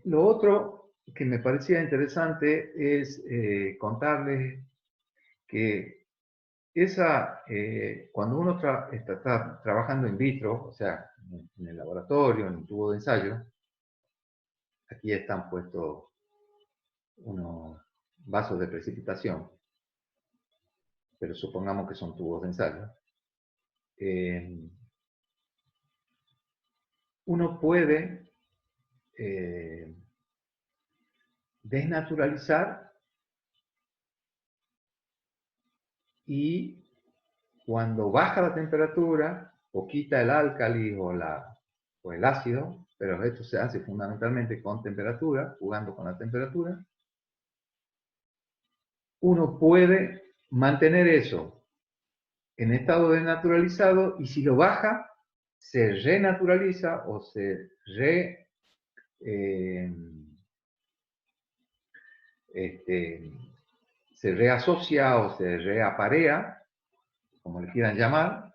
Lo otro que me parecía interesante es contarles que cuando uno está trabajando in vitro, o sea, en el laboratorio, en el tubo de ensayo, aquí están puestos unos vasos de precipitación, pero supongamos que son tubos de ensayo. Uno puede desnaturalizar y cuando baja la temperatura o quita el álcali o el ácido, pero esto se hace fundamentalmente con temperatura, jugando con la temperatura, uno puede mantener eso en estado desnaturalizado y si lo baja, se renaturaliza o se reasocia o se reaparea, como le quieran llamar.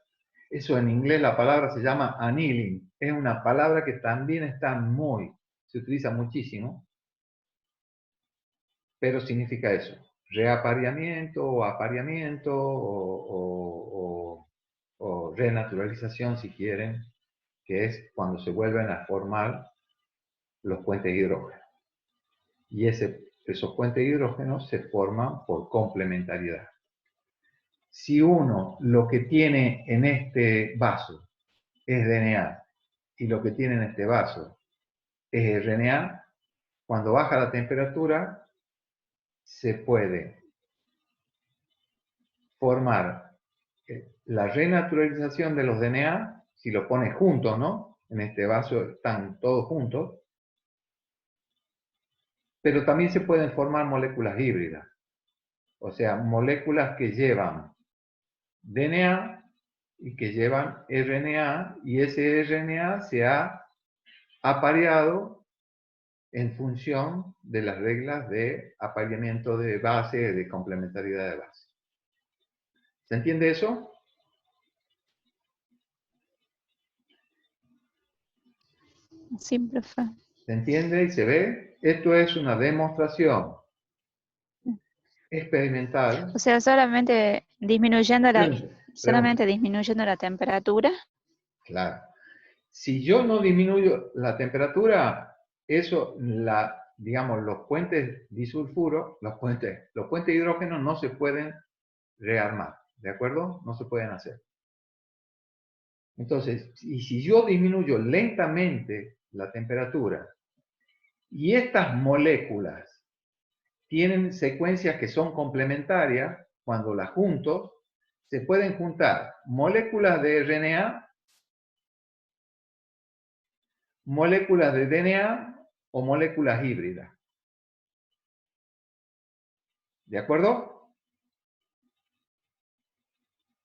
Eso en inglés la palabra se llama annealing. Es una palabra que también se utiliza muchísimo, pero significa eso. Reapareamiento o apareamiento o renaturalización, si quieren, que es cuando se vuelven a formar los puentes de hidrógeno. Y esos puentes de hidrógeno se forman por complementariedad. Si uno lo que tiene en este vaso es DNA y lo que tiene en este vaso es RNA, cuando baja la temperatura se puede formar la renaturalización de los DNA, si lo pones juntos, ¿no? En este vaso están todos juntos, pero también se pueden formar moléculas híbridas, o sea, moléculas que llevan DNA y que llevan RNA, y ese RNA se ha apareado en función de las reglas de apareamiento de base, de complementariedad de base. ¿Se entiende eso? Sí, profe. ¿Se entiende y se ve? Esto es una demostración experimental. O sea, solamente disminuyendo Pregunta. la temperatura. Claro. Si yo no disminuyo la temperatura, eso, digamos, los puentes disulfuro, los puentes de hidrógeno no se pueden rearmar, ¿de acuerdo? No se pueden hacer. Entonces, y si yo disminuyo lentamente la temperatura y estas moléculas tienen secuencias que son complementarias, cuando las junto, se pueden juntar moléculas de RNA, moléculas de DNA o moléculas híbridas. ¿De acuerdo?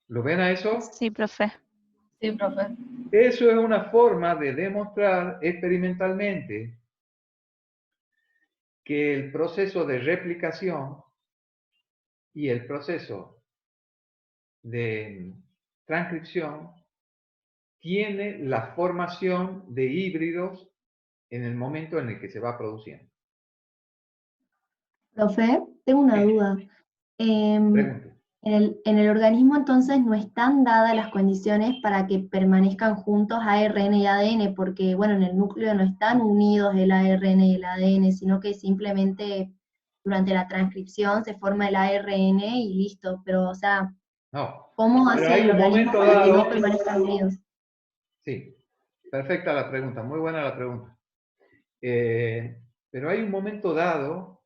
¿Lo ven a eso? Sí, profe. Sí, profe. Eso es una forma de demostrar experimentalmente que el proceso de replicación y el proceso de transcripción tiene la formación de híbridos en el momento en el que se va produciendo. Profe, tengo una duda. Pregunte. En el organismo entonces no están dadas las condiciones para que permanezcan juntos ARN y ADN, porque bueno, en el núcleo no están unidos el ARN y el ADN, sino que simplemente durante la transcripción se forma el ARN y listo, pero o sea, No. ¿cómo Pero hace hay el un organismo momento para que no dado. permanezcan unidos? Sí, perfecta la pregunta, muy buena la pregunta. Pero hay un momento dado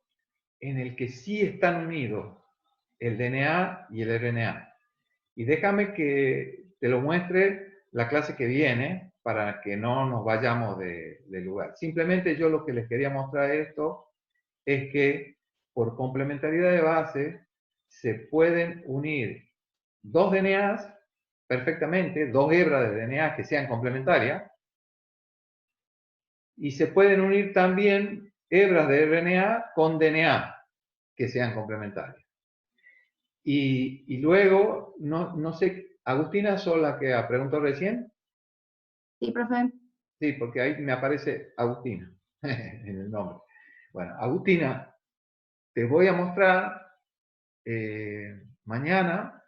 en el que sí están unidos el DNA y el RNA. Y déjame que te lo muestre la clase que viene para que no nos vayamos de lugar. Simplemente yo lo que les quería mostrar esto es que por complementariedad de base se pueden unir dos DNAs perfectamente, dos hebras de DNA que sean complementarias, y se pueden unir también hebras de RNA con DNA que sean complementarias. Y luego, no sé, Agustina Sola que preguntó recién. Sí, profe. Sí, porque ahí me aparece Agustina. en el nombre. Bueno, Agustina, te voy a mostrar mañana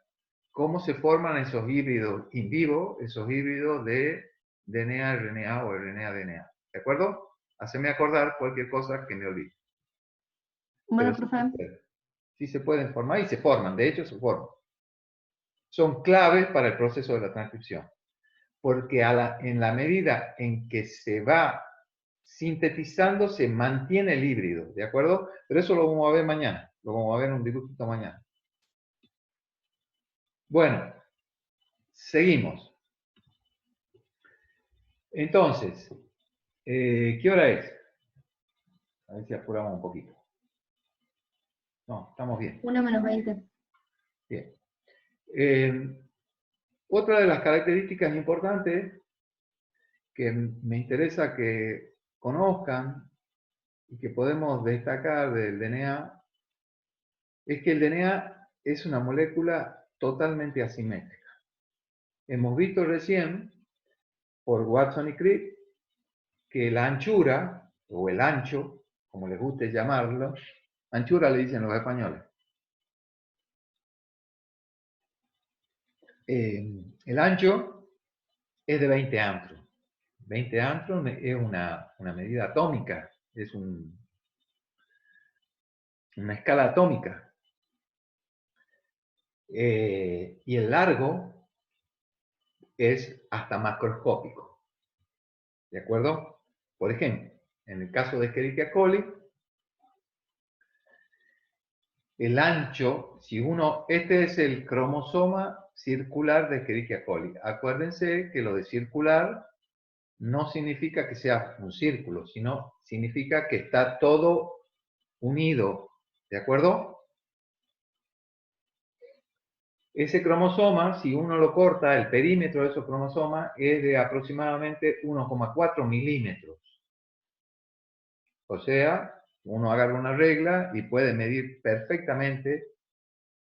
cómo se forman esos híbridos in vivo, esos híbridos de DNA-RNA o RNA-DNA. ¿De acuerdo? Haceme acordar cualquier cosa que me olvide. Bueno, Pero profe. sí se pueden formar y se forman, de hecho se forman. Son claves para el proceso de la transcripción, porque en la medida en que se va sintetizando, se mantiene el híbrido, ¿de acuerdo? Pero eso lo vamos a ver mañana, lo vamos a ver en un dibujito mañana. Bueno, seguimos. Entonces, ¿qué hora es? A ver si apuramos un poquito. No, estamos bien. 1:20. Bien. Otra de las características importantes que me interesa que conozcan y que podemos destacar del DNA es que el DNA es una molécula totalmente asimétrica. Hemos visto recién, por Watson y Crick, que la anchura, o el ancho, como les guste llamarlo, anchura le dicen los españoles, el ancho es de 20 angstrom. 20 angstrom es una medida atómica, es una escala atómica. Y el largo es hasta macroscópico. ¿De acuerdo? Por ejemplo, en el caso de Escherichia coli, el ancho, este es el cromosoma circular de Escherichia coli. Acuérdense que lo de circular no significa que sea un círculo, sino significa que está todo unido. ¿De acuerdo? Ese cromosoma, si uno lo corta, el perímetro de esos cromosomas es de aproximadamente 1,4 milímetros. O sea, uno agarra una regla y puede medir perfectamente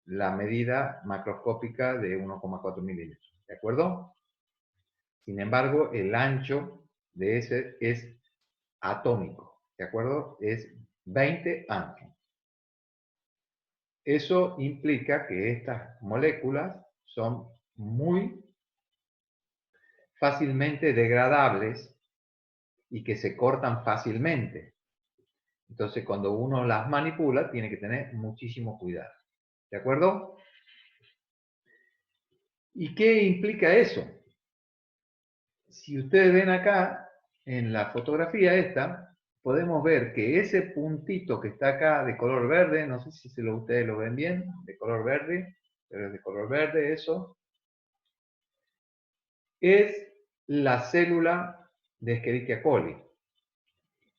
la medida macroscópica de 1,4 milímetros. ¿De acuerdo? Sin embargo, el ancho de ese es atómico. ¿De acuerdo? Es 20 angstrom. Eso implica que estas moléculas son muy fácilmente degradables y que se cortan fácilmente. Entonces, cuando uno las manipula, tiene que tener muchísimo cuidado. ¿De acuerdo? ¿Y qué implica eso? Si ustedes ven acá, en la fotografía esta, podemos ver que ese puntito que está acá de color verde, no sé si ustedes lo ven bien, de color verde, pero es de color verde eso, es la célula de Escherichia coli.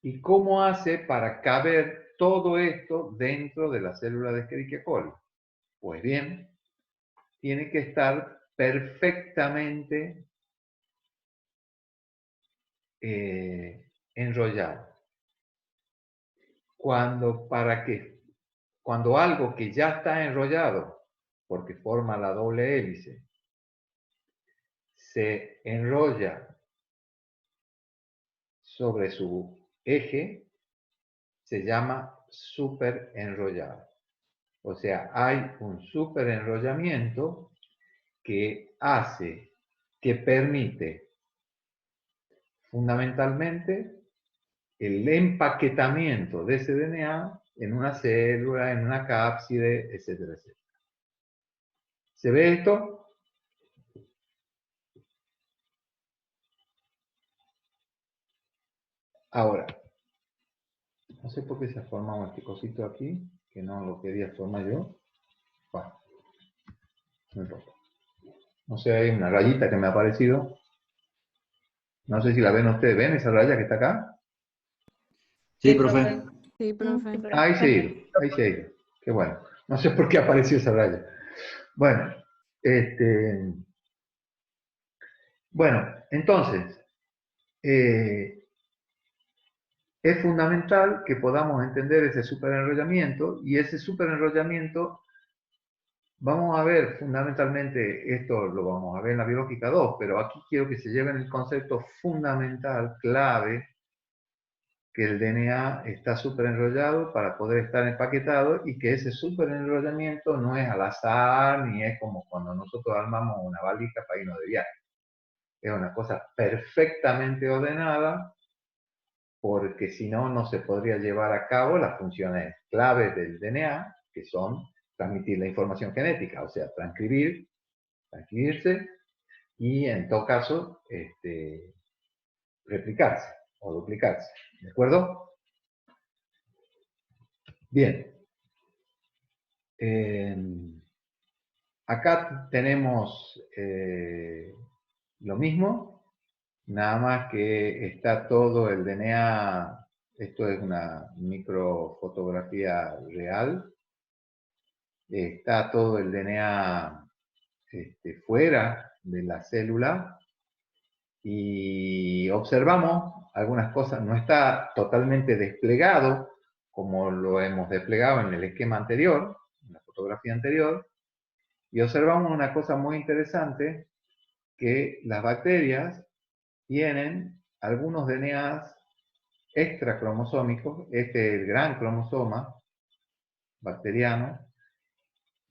¿Y cómo hace para caber todo esto dentro de la célula de Escherichia coli? Pues bien, tiene que estar perfectamente enrollado. Cuando algo que ya está enrollado, porque forma la doble hélice, se enrolla sobre su eje, se llama superenrollado. O sea, hay un superenrollamiento que permite fundamentalmente el empaquetamiento de ese DNA en una célula, en una cápside, etcétera, etcétera. ¿Se ve esto? Ahora, no sé por qué se ha formado este cosito aquí, que no lo quería formar yo. Bueno, no importa. No sé, hay una rayita que me ha aparecido. No sé si la ven ustedes. ¿Ven esa raya que está acá? Sí, profe. Sí, profe. Ahí se ha ido, ahí se ha ido. Qué bueno. No sé por qué apareció esa raya. Bueno, entonces, es fundamental que podamos entender ese superenrollamiento, y ese superenrollamiento, vamos a ver fundamentalmente, esto lo vamos a ver en la biológica 2, pero aquí quiero que se lleven el concepto fundamental, clave, que el DNA está súper enrollado para poder estar empaquetado y que ese súper enrollamiento no es al azar ni es como cuando nosotros armamos una valija para irnos de viaje. Es una cosa perfectamente ordenada porque si no, no se podría llevar a cabo las funciones claves del DNA, que son transmitir la información genética, o sea, transcribirse y en todo caso replicarse o duplicarse. ¿De acuerdo? Bien. Acá tenemos lo mismo, nada más que está todo el DNA, esto es una microfotografía real, está todo el DNA fuera de la célula y observamos algunas cosas, no está totalmente desplegado como lo hemos desplegado en el esquema anterior, en la fotografía anterior, y observamos una cosa muy interesante, que las bacterias tienen algunos DNAs extracromosómicos, este es el gran cromosoma bacteriano,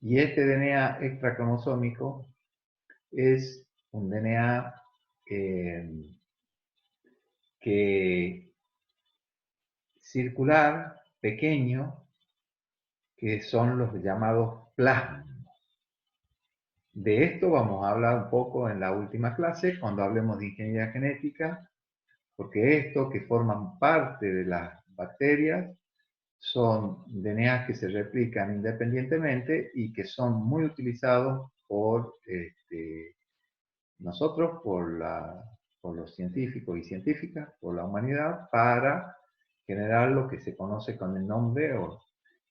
y este DNA extracromosómico es un DNA que circular, pequeño, que son los llamados plasmas. De esto vamos a hablar un poco en la última clase, cuando hablemos de ingeniería genética, porque esto que forman parte de las bacterias son DNAs que se replican independientemente y que son muy utilizados por nosotros, por los científicos y científicas, por la humanidad, para generar lo que se conoce con el nombre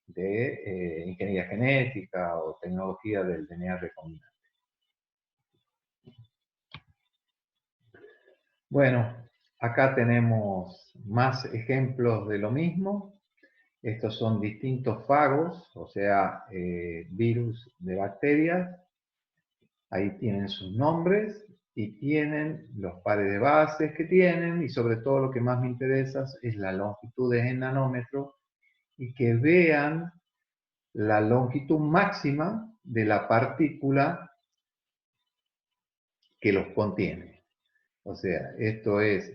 de ingeniería genética o tecnología del DNA recombinante. Bueno, acá tenemos más ejemplos de lo mismo. Estos son distintos fagos, o sea, virus de bacterias. Ahí tienen sus nombres y tienen los pares de bases que tienen, y sobre todo lo que más me interesa es la longitud en nanómetros y que vean la longitud máxima de la partícula que los contiene. O sea, esto es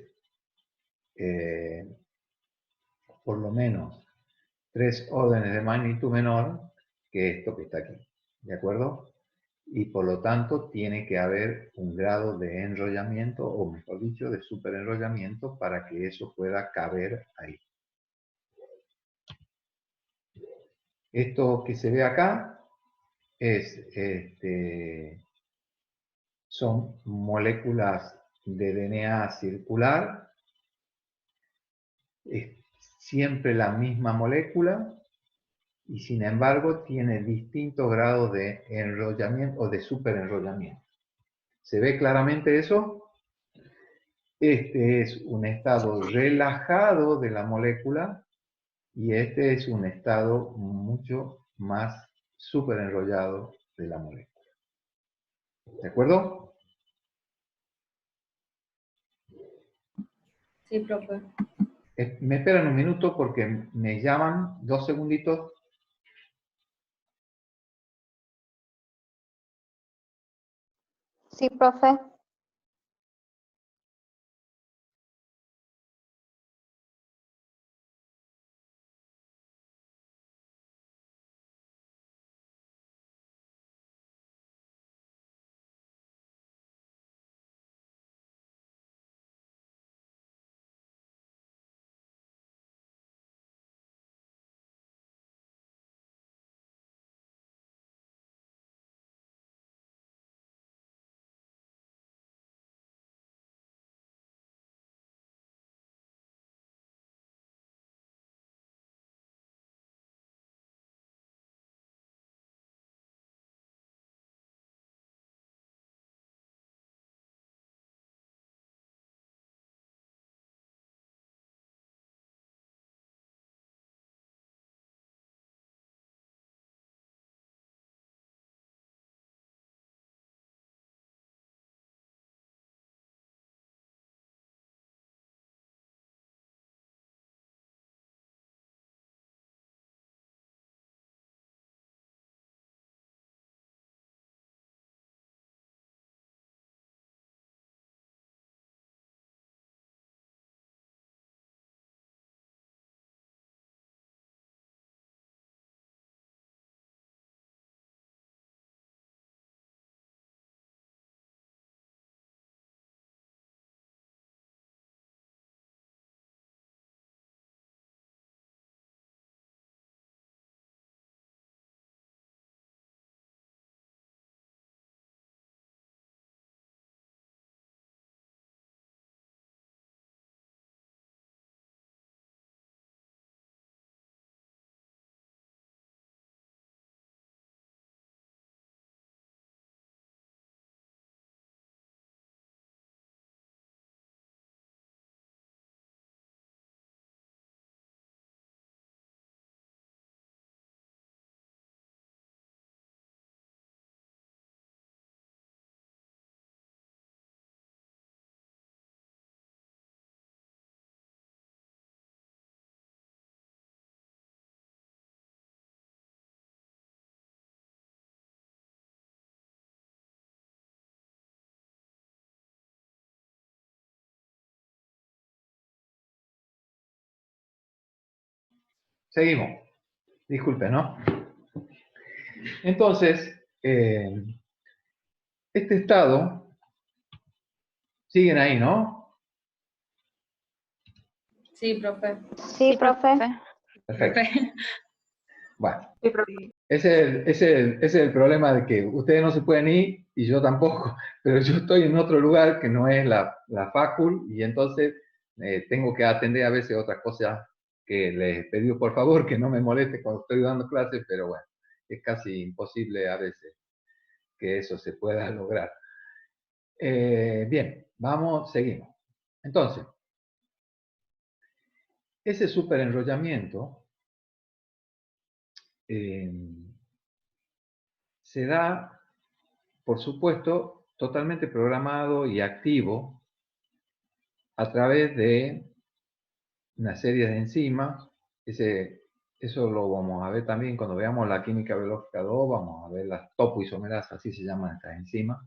por lo menos 3 órdenes de magnitud menor que esto que está aquí. ¿De acuerdo? Y por lo tanto tiene que haber un grado de enrollamiento, o mejor dicho, de superenrollamiento para que eso pueda caber ahí. Esto que se ve acá es, son moléculas de DNA circular, es siempre la misma molécula y sin embargo tiene distintos grados de enrollamiento o de superenrollamiento. ¿Se ve claramente eso? Este es un estado relajado de la molécula y este es un estado mucho más superenrollado de la molécula. ¿De acuerdo? Sí, profe. Me esperan un minuto porque me llaman, 2 segunditos. Sí, profe. Seguimos. Disculpen, ¿no? Entonces, este estado, siguen ahí, ¿no? Sí, profe. Sí, profe. Perfecto. Bueno, Sí, profe. ese es el problema de que ustedes no se pueden ir y yo tampoco, pero yo estoy en otro lugar que no es la facul y entonces tengo que atender a veces otras cosas que les pedí por favor que no me moleste cuando estoy dando clases, pero bueno, es casi imposible a veces que eso se pueda lograr. Bien, seguimos. Entonces, ese superenrollamiento se da, por supuesto, totalmente programado y activo a través de una serie de enzimas. Eso lo vamos a ver también cuando veamos la química biológica 2, vamos a ver las topoisomerasas, así se llaman estas enzimas.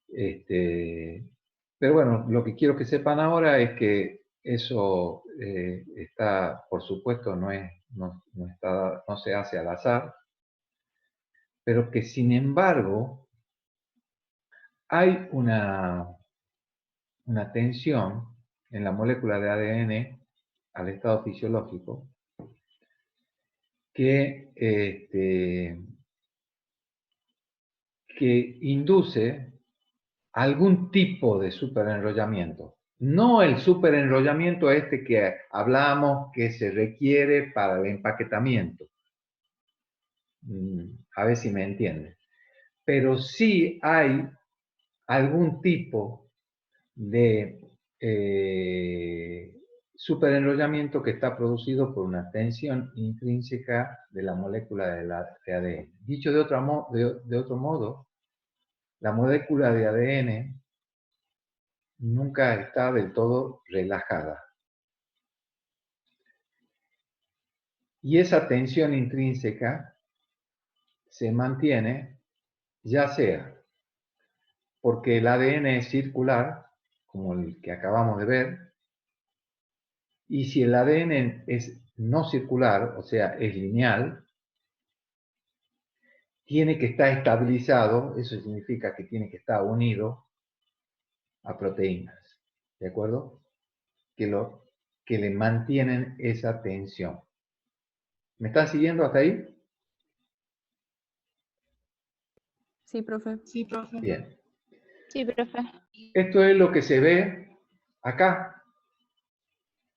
Pero bueno, lo que quiero que sepan ahora es que eso está, por supuesto, no se hace al azar, pero que sin embargo hay una tensión en la molécula de ADN al estado fisiológico que induce algún tipo de superenrollamiento. No el superenrollamiento este que hablamos que se requiere para el empaquetamiento. A ver si me entienden. Pero sí hay algún tipo de superenrollamiento que está producido por una tensión intrínseca de la molécula de ADN. Dicho de otro modo, la molécula de ADN nunca está del todo relajada. Y esa tensión intrínseca se mantiene ya sea porque el ADN es circular, como el que acabamos de ver, y si el ADN es no circular, o sea, es lineal, tiene que estar estabilizado, eso significa que tiene que estar unido a proteínas, ¿de acuerdo? Que le mantienen esa tensión. ¿Me están siguiendo hasta ahí? Sí, profe. Sí, profe. Bien. Sí, profe. Esto es lo que se ve acá,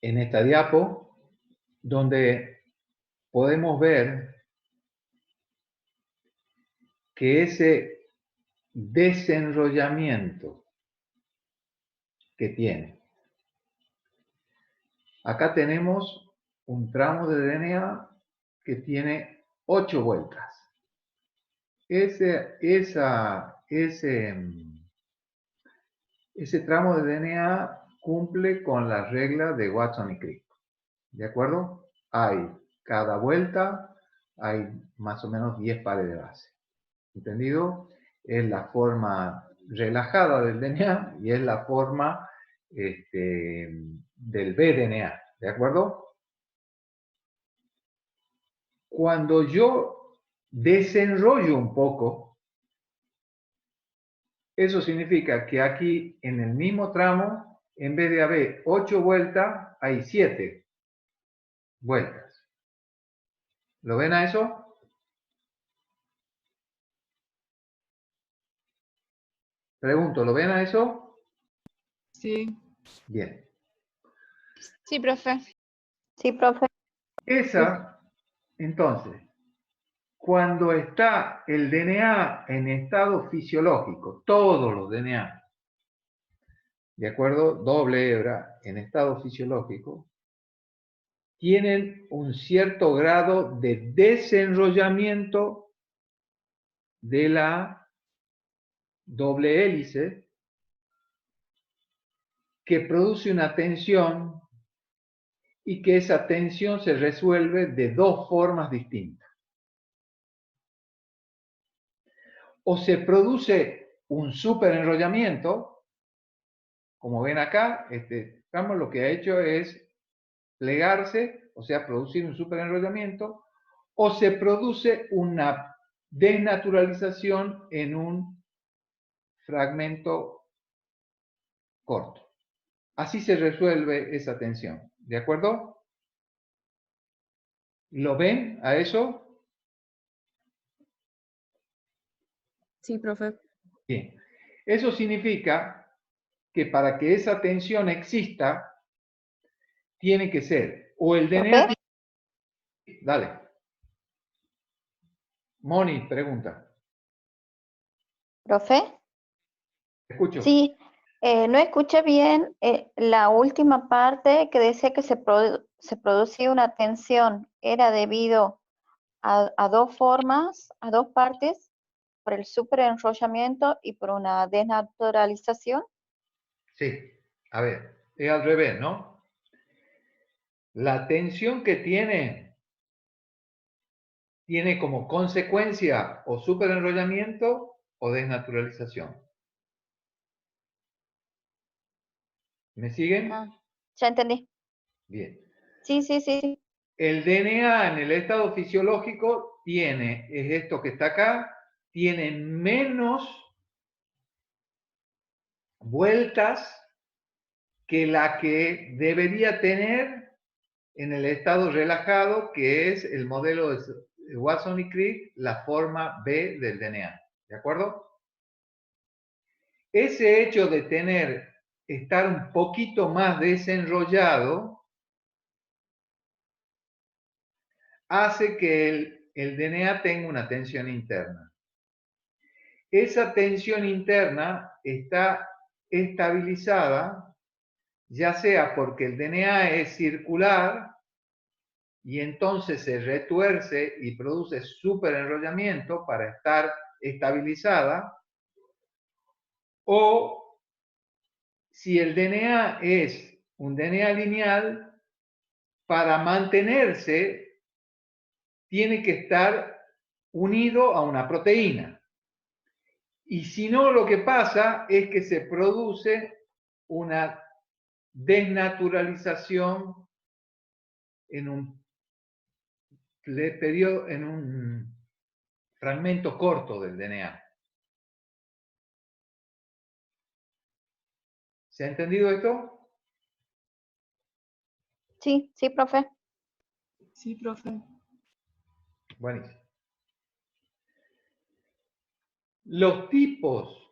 en esta diapo, donde podemos ver que ese desenrollamiento que tiene. Acá tenemos un tramo de DNA que tiene 8 vueltas. Ese tramo de DNA cumple con la regla de Watson y Crick. ¿De acuerdo? Cada vuelta hay más o menos 10 pares de base. ¿Entendido? Es la forma relajada del DNA y es la forma del bDNA. ¿De acuerdo? Cuando yo desenrollo un poco, eso significa que aquí en el mismo tramo, en vez de haber 8 vueltas, hay 7 vueltas. ¿Lo ven a eso? Pregunto, ¿lo ven a eso? Sí. Bien. Sí, profe. Sí, profe. Entonces, cuando está el DNA en estado fisiológico, todos los DNA, ¿de acuerdo? Doble hebra en estado fisiológico, tienen un cierto grado de desenrollamiento de la doble hélice que produce una tensión y que esa tensión se resuelve de dos formas distintas. O se produce un superenrollamiento, como ven acá, lo que ha hecho es plegarse, o sea, producir un superenrollamiento, o se produce una desnaturalización en un fragmento corto. Así se resuelve esa tensión, ¿de acuerdo? ¿Lo ven a eso? Sí, profe. Bien. Eso significa que para que esa tensión exista, tiene que ser o el DNA... ¿Profe? Dale. Moni, pregunta. ¿Profe? Escucho. Sí, no escuché bien la última parte que decía que se producía una tensión. ¿Era debido a dos formas, a dos partes, por el superenrollamiento y por una desnaturalización? Sí. A ver, es al revés, ¿no? La tensión que tiene como consecuencia o superenrollamiento o desnaturalización. ¿Me siguen? Ah, ya entendí. Bien. Sí, sí, sí, sí. El DNA en el estado fisiológico tiene, es esto que está acá, tiene menos vueltas que la que debería tener en el estado relajado, que es el modelo de Watson y Crick, la forma B del DNA. ¿De acuerdo? Ese hecho de estar un poquito más desenrollado, hace que el DNA tenga una tensión interna. Esa tensión interna está estabilizada, ya sea porque el DNA es circular y entonces se retuerce y produce superenrollamiento para estar estabilizada, o si el DNA es un DNA lineal, para mantenerse tiene que estar unido a una proteína. Y si no, lo que pasa es que se produce una desnaturalización en un periodo, en un fragmento corto del DNA. ¿Se ha entendido esto? Sí, sí, profe. Sí, profe. Buenísimo. Los tipos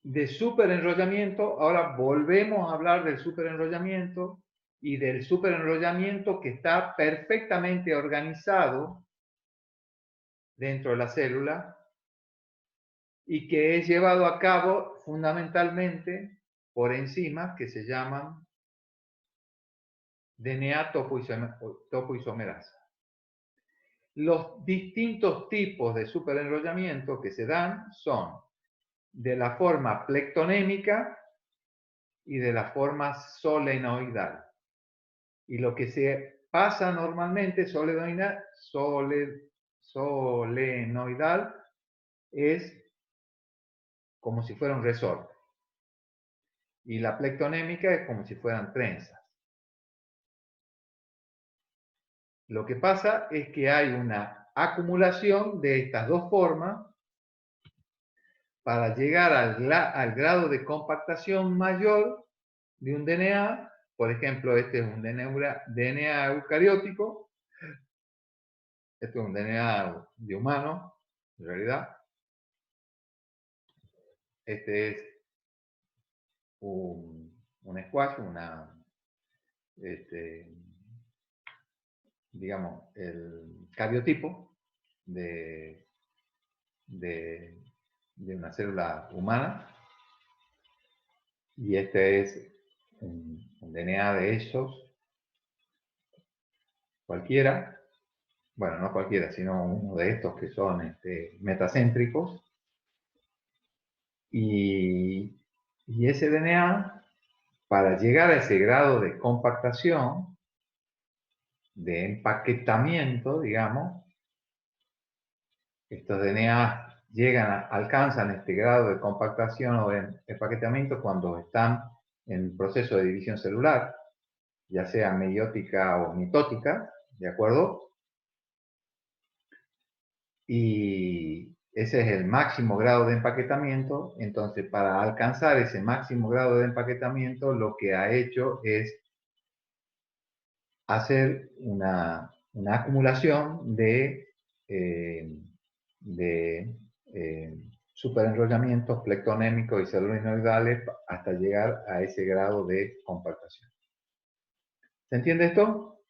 de superenrollamiento, ahora volvemos a hablar del superenrollamiento y del superenrollamiento que está perfectamente organizado dentro de la célula y que es llevado a cabo fundamentalmente por enzimas que se llaman DNA topoisomerasa. Los distintos tipos de superenrollamiento que se dan son de la forma plectonémica y de la forma solenoidal. Y lo que se pasa normalmente, solenoidal, es como si fuera un resorte. Y la plectonémica es como si fueran trenzas. Lo que pasa es que hay una acumulación de estas dos formas para llegar al grado de compactación mayor de un DNA. Por ejemplo, este es un DNA eucariótico, este es un DNA de humano, en realidad. Este es un squash, digamos, el cariotipo de una célula humana. Y este es un DNA de esos, cualquiera, bueno, no cualquiera, sino uno de estos que son metacéntricos. Y ese DNA, para llegar a ese grado de compactación, de empaquetamiento, digamos, estos DNA alcanzan este grado de compactación o de empaquetamiento cuando están en proceso de división celular. ya sea meiótica o mitótica, ¿de acuerdo? Y ese es el máximo grado de empaquetamiento. Entonces, para alcanzar ese máximo grado de empaquetamiento, lo que ha hecho es hacer una acumulación de superenrollamientos plectonémicos y celuloinoidales hasta llegar a ese grado de compactación. ¿Se entiende esto?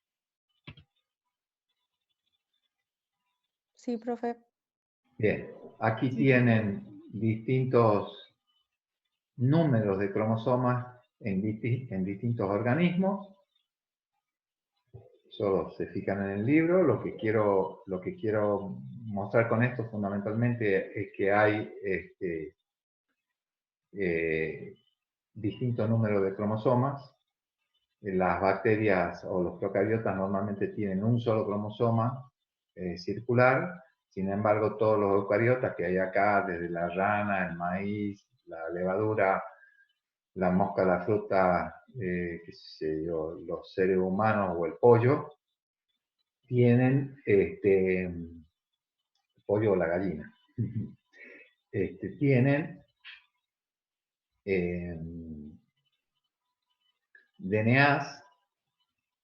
Sí, profe. Bien, aquí tienen distintos números de cromosomas en distintos organismos. Solo se fijan en el libro. Lo que quiero mostrar con esto fundamentalmente es que hay distintos números de cromosomas. Las bacterias o los procariotas normalmente tienen un solo cromosoma circular. Sin embargo, todos los eucariotas que hay acá, desde la rana, el maíz, la levadura, la mosca, la fruta, qué sé yo, los seres humanos o el pollo, tienen pollo o la gallina, tienen DNAs,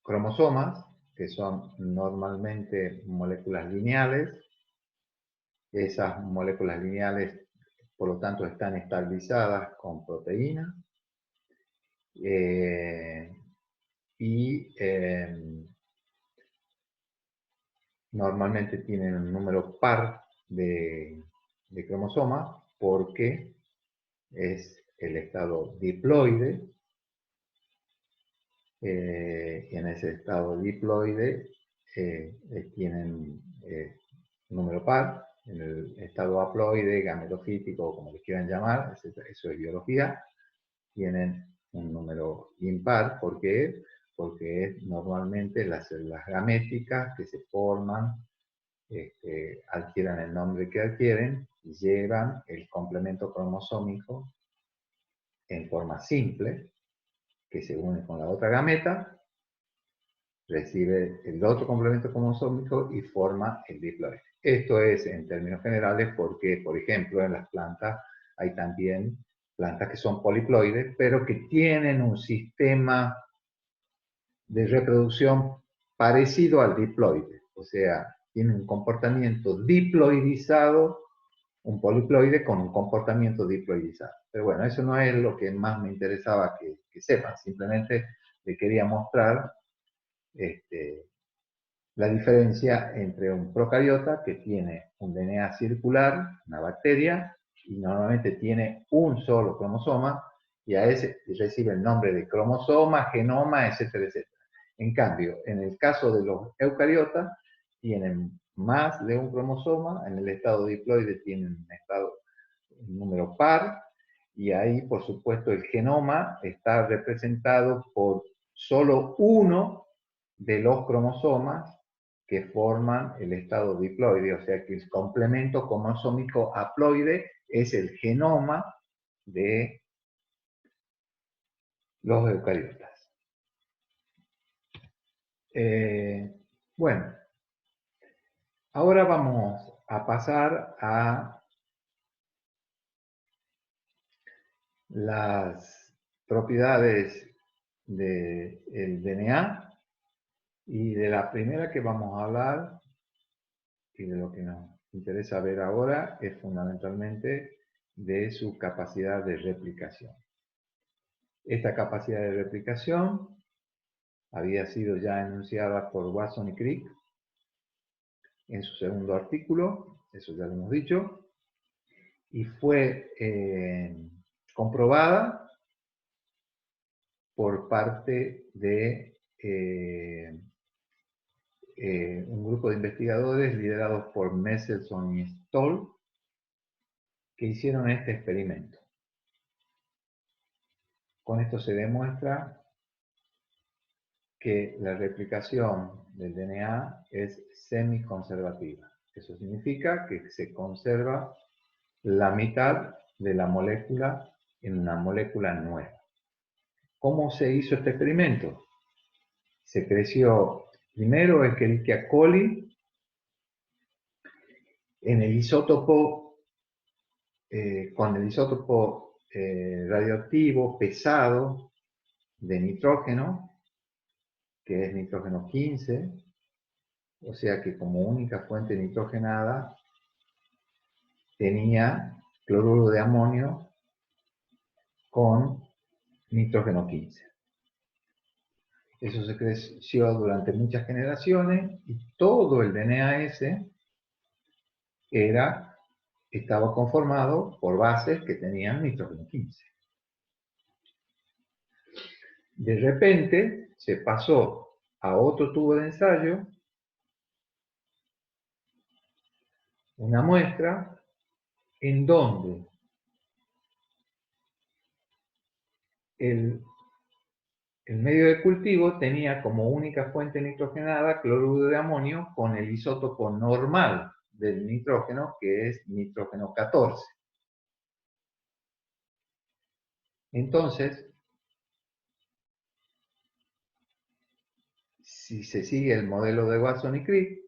cromosomas, que son normalmente moléculas lineales. Esas moléculas lineales, por lo tanto, están estabilizadas con proteínas. Normalmente tienen un número par de cromosomas porque es el estado diploide. En ese estado diploide tienen número par. En el estado haploide, gametofítico, como les quieran llamar, eso es biología, tienen un número impar. ¿Por qué? Porque es normalmente las células gaméticas que se forman, adquieran el nombre que adquieren, y llevan el complemento cromosómico en forma simple, que se une con la otra gameta, recibe el otro complemento cromosómico y forma el diploide. Esto es en términos generales porque, por ejemplo, en las plantas hay también plantas que son poliploides, pero que tienen un sistema de reproducción parecido al diploide. O sea, tienen un comportamiento diploidizado, un poliploide con un comportamiento diploidizado. Pero bueno, eso no es lo que más me interesaba que sepan. Simplemente les quería mostrar la diferencia entre un procariota que tiene un DNA circular, una bacteria, y normalmente tiene un solo cromosoma, y a ese recibe el nombre de cromosoma, genoma, etcétera, etcétera. En cambio, en el caso de los eucariotas, tienen más de un cromosoma. En el estado diploide tienen un número par, y ahí, por supuesto, el genoma está representado por solo uno de los cromosomas que forman el estado diploide. O sea que el complemento cromosómico haploide es el genoma de los eucariotas. Bueno, ahora vamos a pasar a las propiedades del DNA, y de la primera que vamos a hablar y de lo que nos interesa ver ahora es fundamentalmente de su capacidad de replicación. Esta capacidad de replicación había sido ya enunciada por Watson y Crick en su segundo artículo, eso ya lo hemos dicho, y fue comprobada por parte de un grupo de investigadores liderados por Messelson y Stoll, que hicieron este experimento. Con esto se demuestra que la replicación del DNA es semiconservativa. Eso significa que se conserva la mitad de la molécula en una molécula nueva. ¿Cómo se hizo este experimento? se creció primero Escherichia coli en el isótopo, con el isótopo radioactivo pesado de nitrógeno, que es nitrógeno 15, o sea que como única fuente nitrogenada tenía cloruro de amonio con nitrógeno 15. Eso se creció durante muchas generaciones y todo el DNA ese estaba conformado por bases que tenían nitrógeno 15. De repente se pasó a otro tubo de ensayo una muestra en donde el medio de cultivo tenía como única fuente nitrogenada cloruro de amonio con el isótopo normal del nitrógeno, que es nitrógeno 14. Entonces, si se sigue el modelo de Watson y Crick,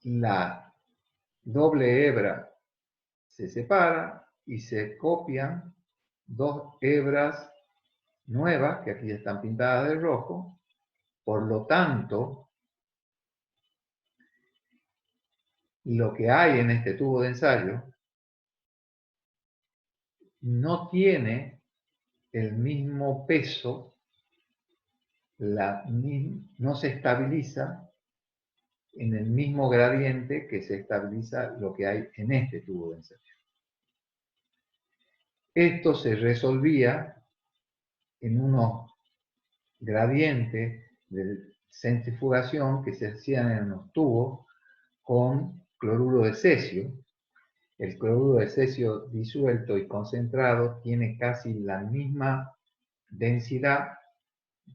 la doble hebra se separa y se copian dos hebras nuevas, que aquí están pintadas de rojo. Por lo tanto, lo que hay en este tubo de ensayo no tiene el mismo peso, no se estabiliza en el mismo gradiente que se estabiliza lo que hay en este tubo de ensayo. Esto se resolvía en unos gradientes de centrifugación que se hacían en unos tubos con cloruro de cesio. El cloruro de cesio disuelto y concentrado tiene casi la misma densidad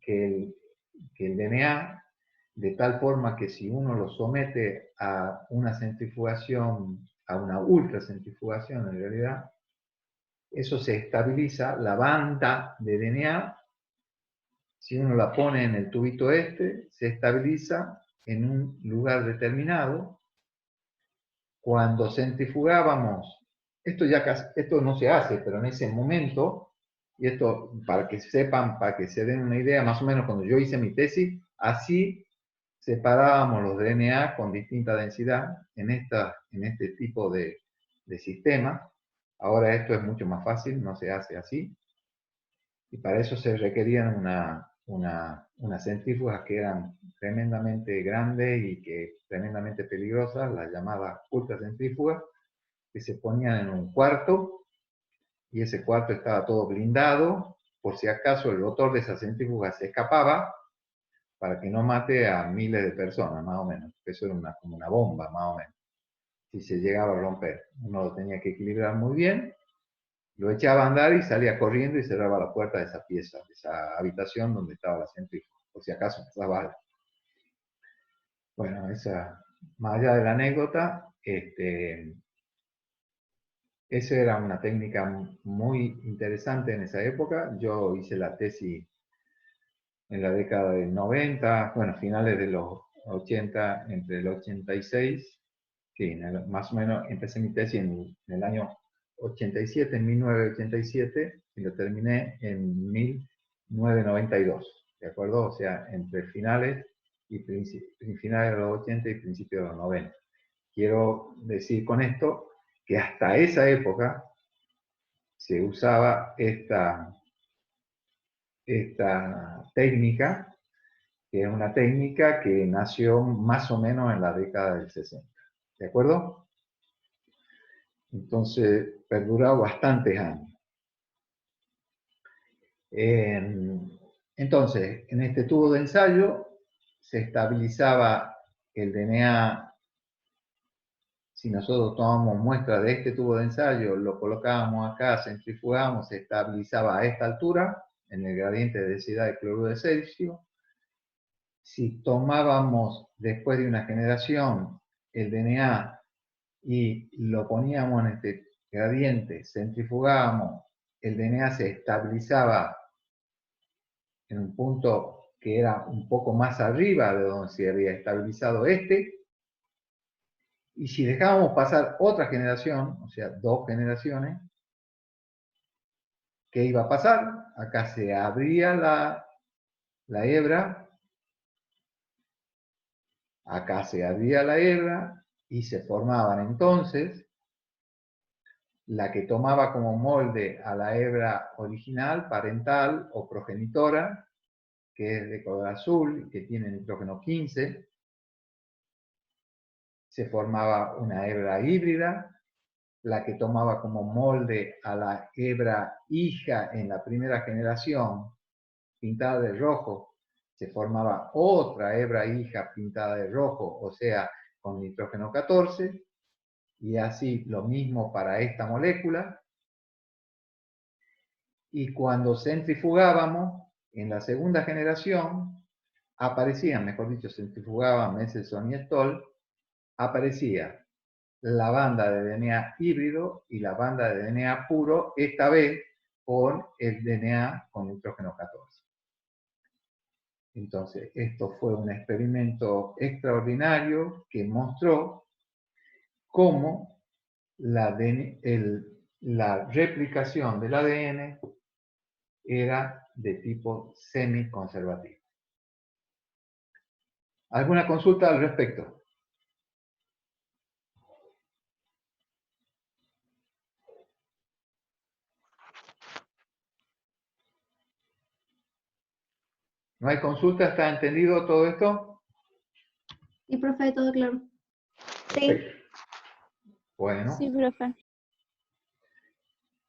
que el DNA, de tal forma que si uno lo somete a una centrifugación, a una ultracentrifugación en realidad, eso se estabiliza, la banda de DNA, si uno la pone en el tubito este, se estabiliza en un lugar determinado. Cuando centrifugábamos, esto no se hace, pero en ese momento, y esto para que sepan, para que se den una idea, más o menos cuando yo hice mi tesis, así separábamos los DNA con distinta densidad en este tipo de sistema. Ahora esto es mucho más fácil, no se hace así. Y para eso se requerían unas centrífugas que eran tremendamente grandes y tremendamente peligrosas, las llamadas ultracentrífugas, que se ponían en un cuarto, y ese cuarto estaba todo blindado, por si acaso el rotor de esa centrífuga se escapaba, para que no mate a miles de personas, más o menos. Eso era como una bomba, más o menos. Si se llegaba a romper, uno lo tenía que equilibrar muy bien, lo echaba a andar y salía corriendo y cerraba la puerta de esa pieza, de esa habitación donde estaba la centrífuga, por si acaso empezaba algo. Bueno, más allá de la anécdota, esa era una técnica muy interesante en esa época. Yo hice la tesis en la década del 90, bueno, finales de los 80, entre el 86, sí, más o menos empecé mi tesis en el año 87, en 1987, y lo terminé en 1992, ¿de acuerdo? O sea, entre finales finales de los 80 y principios de los 90. Quiero decir con esto que hasta esa época se usaba esta técnica, que es una técnica que nació más o menos en la década del 60. ¿De acuerdo? Entonces, perduró bastantes años. Entonces, en este tubo de ensayo se estabilizaba el DNA. Si nosotros tomamos muestra de este tubo de ensayo, lo colocábamos acá, centrifugábamos, se estabilizaba a esta altura, en el gradiente de densidad de cloruro de cesio. Si tomábamos después de una generación el DNA y lo poníamos en este gradiente, centrifugábamos, el DNA se estabilizaba en un punto que era un poco más arriba de donde se había estabilizado este. Y si dejábamos pasar otra generación, o sea, 2 generaciones, ¿qué iba a pasar? Acá se abría la hebra, acá se abría la hebra y se formaban entonces la que tomaba como molde a la hebra original, parental o progenitora, que es de color azul y que tiene nitrógeno 15. Se formaba una hebra híbrida, la que tomaba como molde a la hebra hija en la primera generación, pintada de rojo. Se formaba otra hebra hija pintada de rojo, o sea, con nitrógeno 14, y así lo mismo para esta molécula. Y cuando centrifugábamos, en la segunda generación, aparecían, mejor dicho, centrifugaban Mendelssohn y Stoll, aparecía la banda de DNA híbrido y la banda de DNA puro, esta vez con el DNA con nitrógeno 14. Entonces, esto fue un experimento extraordinario que mostró cómo la replicación del ADN era de tipo semiconservativo. ¿Alguna consulta al respecto? ¿No hay consulta? ¿Está entendido todo esto? Sí, profe, todo claro. Sí. Bueno. Sí, profe.